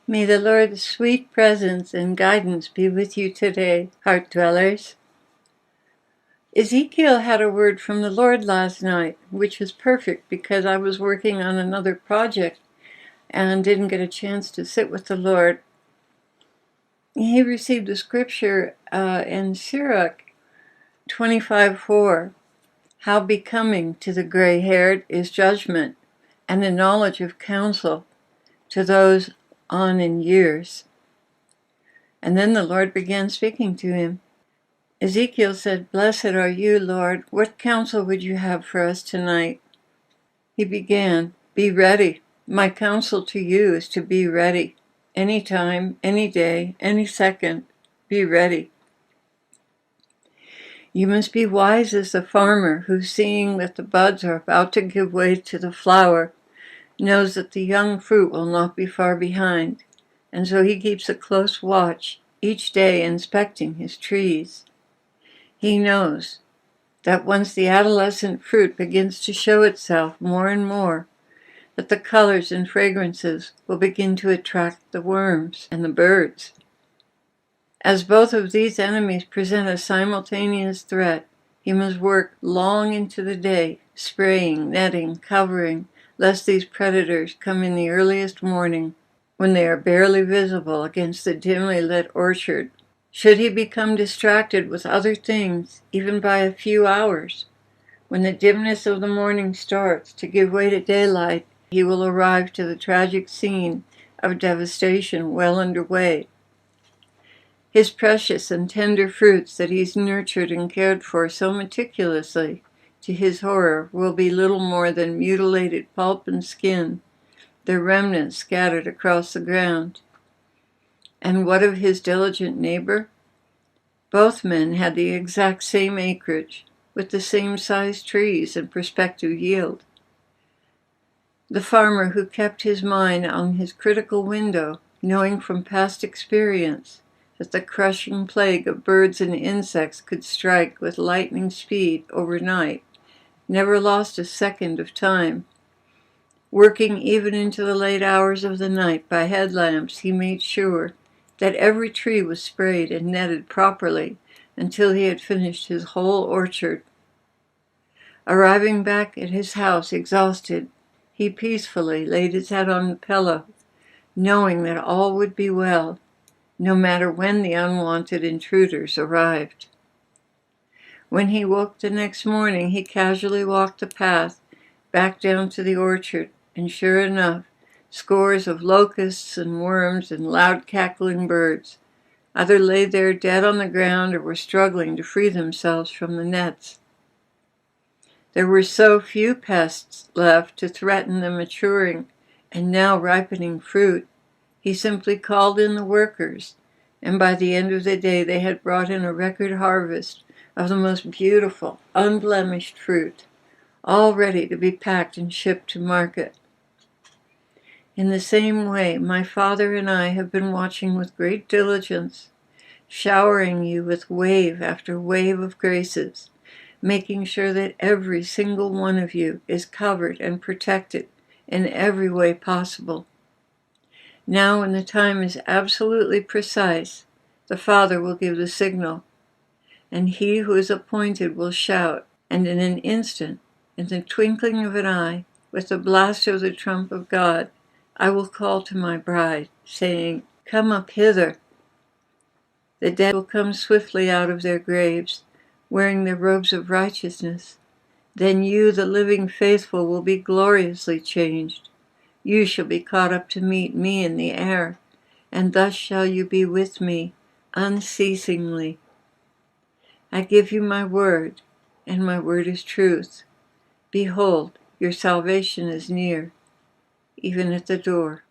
May the Lord's sweet presence and guidance be with you today, heart dwellers. Ezekiel had a word from the Lord last night, which was perfect because I was working on another project and didn't get a chance to sit with the Lord. He received a scripture in Sirach 25:4. How becoming to the gray-haired is judgment, and the knowledge of counsel to those on in years. And then the Lord began speaking to him. Ezekiel said, "Blessed are you, Lord. What counsel would you have for us tonight?" He began, "Be ready. My counsel to you is to be ready. Any time, any day, any second, be ready. You must be wise as the farmer who, seeing that the buds are about to give way to the flower, knows that the young fruit will not be far behind, and so he keeps a close watch each day, inspecting his trees. He knows that once the adolescent fruit begins to show itself more and more, that the colors and fragrances will begin to attract the worms and the birds. As both of these enemies present a simultaneous threat, he must work long into the day, spraying, netting, covering, lest these predators come in the earliest morning, when they are barely visible against the dimly lit orchard. Should he become distracted with other things, even by a few hours, when the dimness of the morning starts to give way to daylight, he will arrive to the tragic scene of devastation well underway. His precious and tender fruits that he's nurtured and cared for so meticulously, to his horror, will be little more than mutilated pulp and skin, their remnants scattered across the ground. And what of his diligent neighbor? Both men had the exact same acreage, with the same size trees and prospective yield. The farmer who kept his mind on his critical window, knowing from past experience that the crushing plague of birds and insects could strike with lightning speed overnight, never lost a second of time. Working even into the late hours of the night by headlamps, he made sure that every tree was sprayed and netted properly until he had finished his whole orchard. Arriving back at his house exhausted, he peacefully laid his head on the pillow, knowing that all would be well, no matter when the unwanted intruders arrived. When he woke the next morning, he casually walked the path back down to the orchard, and sure enough, scores of locusts and worms and loud cackling birds either lay there dead on the ground or were struggling to free themselves from the nets. There were so few pests left to threaten the maturing and now ripening fruit, he simply called in the workers, and by the end of the day they had brought in a record harvest of the most beautiful, unblemished fruit, all ready to be packed and shipped to market. In the same way, my Father and I have been watching with great diligence, showering you with wave after wave of graces, making sure that every single one of you is covered and protected in every way possible. Now, when the time is absolutely precise, the Father will give the signal, and he who is appointed will shout, and in an instant, in the twinkling of an eye, with the blast of the trump of God, I will call to my bride, saying, "Come up hither." The dead will come swiftly out of their graves, wearing their robes of righteousness. Then you, the living faithful, will be gloriously changed. You shall be caught up to meet me in the air, and thus shall you be with me unceasingly. I give you my word, and my word is truth. Behold, your salvation is near, even at the door.